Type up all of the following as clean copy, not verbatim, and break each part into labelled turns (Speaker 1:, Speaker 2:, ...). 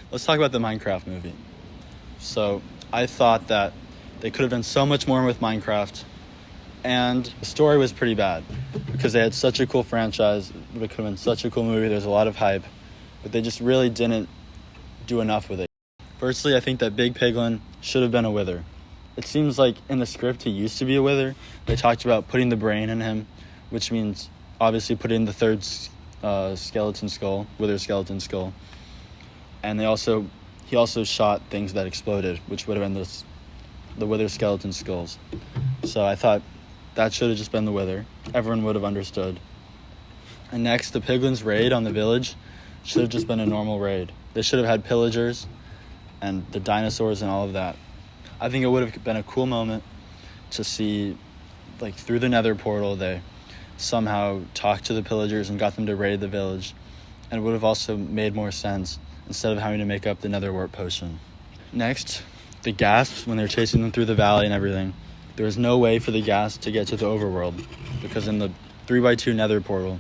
Speaker 1: Let's talk about the Minecraft movie. So I thought that they could have done so much more with Minecraft, and the story was pretty bad because they had such a cool franchise. It could have been such a cool movie. There's a lot of hype, but they just really didn't do enough with it. Firstly, I think that Big Piglin should have been a wither. It seems like in the script he used to be a wither. They talked about putting the brain in him, which means obviously putting the third skeleton skull, wither skeleton skull. And he also shot things that exploded, which would have been the wither skeleton skulls. So I thought that should have just been the wither. Everyone would have understood. And next, the Piglin's raid on the village should have just been a normal raid. They should have had pillagers and the dinosaurs and all of that. I think it would have been a cool moment to see, like, through the nether portal, they somehow talked to the pillagers and got them to raid the village. And it would have also made more sense instead of having to make up the nether wart potion. Next, the ghast, when they're chasing them through the valley and everything, there was no way for the ghast to get to the overworld because in the 3x2 nether portal,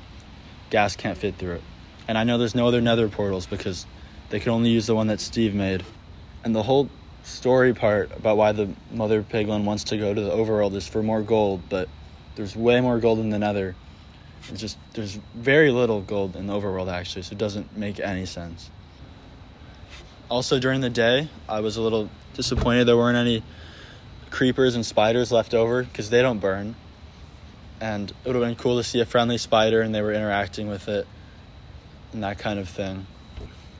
Speaker 1: ghast can't fit through it. And I know there's no other nether portals because they could only use the one that Steve made. And the whole story part about why the mother piglin wants to go to the overworld is for more gold, but there's way more gold in the nether. There's very little gold in the overworld actually, so it doesn't make any sense. Also during the day, I was a little disappointed there weren't any creepers and spiders left over because they don't burn. And it would have been cool to see a friendly spider and they were interacting with it and that kind of thing.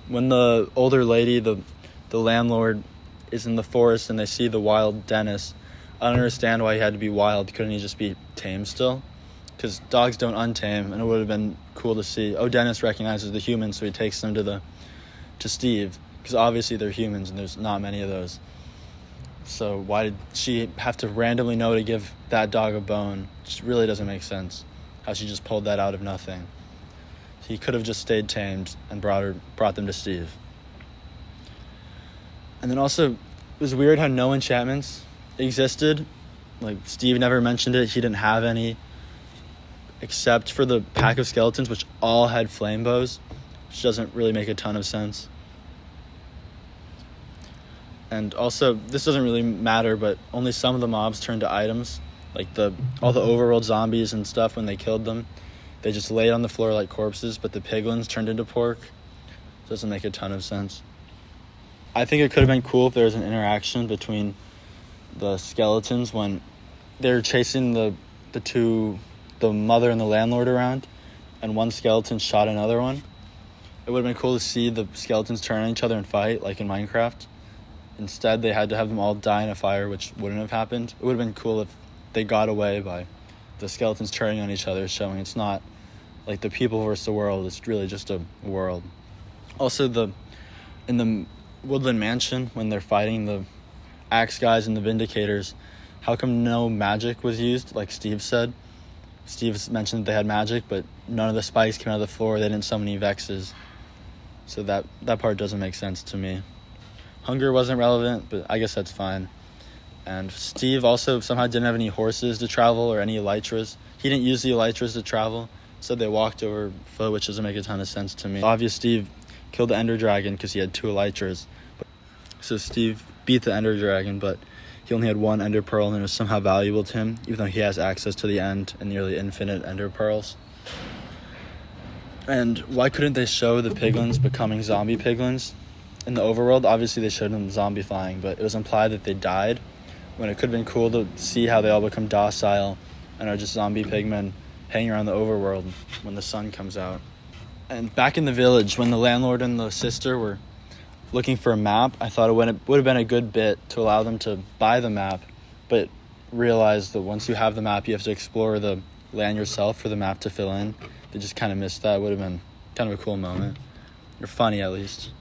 Speaker 1: When the older lady, the landlord, is in the forest and they see the wild Dennis, I don't understand why he had to be wild. Couldn't he just be tame still? Because dogs don't untame, and it would have been cool to see, Dennis recognizes the humans, so he takes them to Steve, because obviously they're humans and there's not many of those. So why did she have to randomly know to give that dog a bone? It really doesn't make sense how she just pulled that out of nothing. He could have just stayed tamed and brought them to Steve. And then also, it was weird how no enchantments existed. Like, Steve never mentioned it. He didn't have any, except for the pack of skeletons, which all had flame bows, which doesn't really make a ton of sense. And also, this doesn't really matter, but only some of the mobs turned to items. Like all the overworld zombies and stuff, when they killed them, they just laid on the floor like corpses, but the piglins turned into pork. Doesn't make a ton of sense. I think it could have been cool if there was an interaction between the skeletons when they're chasing the mother and the landlord around, and one skeleton shot another one. It would have been cool to see the skeletons turn on each other and fight, like in Minecraft. Instead, they had to have them all die in a fire, which wouldn't have happened. It would have been cool if they got away by the skeletons turning on each other, showing it's not like the people versus the world, it's really just a world. Also, in the Woodland Mansion, when they're fighting the axe guys and the Vindicators, how come no magic was used, like Steve said? Steve mentioned that they had magic, but none of the spikes came out of the floor. They didn't summon any vexes. So that part doesn't make sense to me. Hunger wasn't relevant, but I guess that's fine. And Steve also somehow didn't have any horses to travel or any elytras. He didn't use the elytras to travel, so they walked over foot, which doesn't make a ton of sense to me. Obviously, Steve killed the Ender Dragon because he had 2 elytras. So Steve beat the Ender Dragon, but he only had 1 Ender Pearl, and it was somehow valuable to him, even though he has access to the end and nearly infinite Ender Pearls. And why couldn't they show the piglins becoming zombie piglins in the overworld? Obviously, they showed them zombifying, but it was implied that they died, when it could have been cool to see how they all become docile and are just zombie pigmen hanging around the overworld when the sun comes out. And back in the village, when the landlord and the sister were looking for a map, I thought it would have been a good bit to allow them to buy the map, but realize that once you have the map, you have to explore the land yourself for the map to fill in. They just kind of missed that. It would have been kind of a cool moment. Or funny, at least,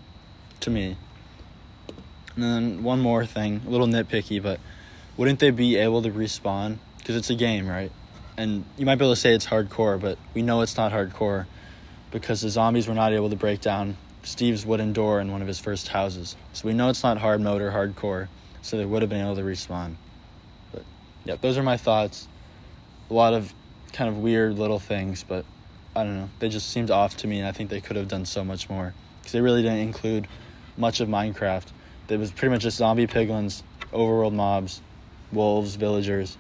Speaker 1: to me. And then one more thing, a little nitpicky, but wouldn't they be able to respawn? Because it's a game, right? And you might be able to say it's hardcore, but we know it's not hardcore because the zombies were not able to break down Steve's wooden door in one of his first houses. So we know it's not hard mode or hardcore, so they would have been able to respawn. But yeah, those are my thoughts. A lot of kind of weird little things, but I don't know. They just seemed off to me, and I think they could have done so much more because they really didn't include much of Minecraft. It was pretty much just zombie piglins, overworld mobs, wolves, villagers,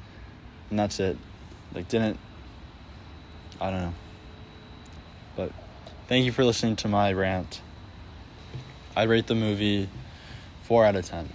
Speaker 1: and that's it. I don't know. But thank you for listening to my rant. I rate the movie 4 out of 10.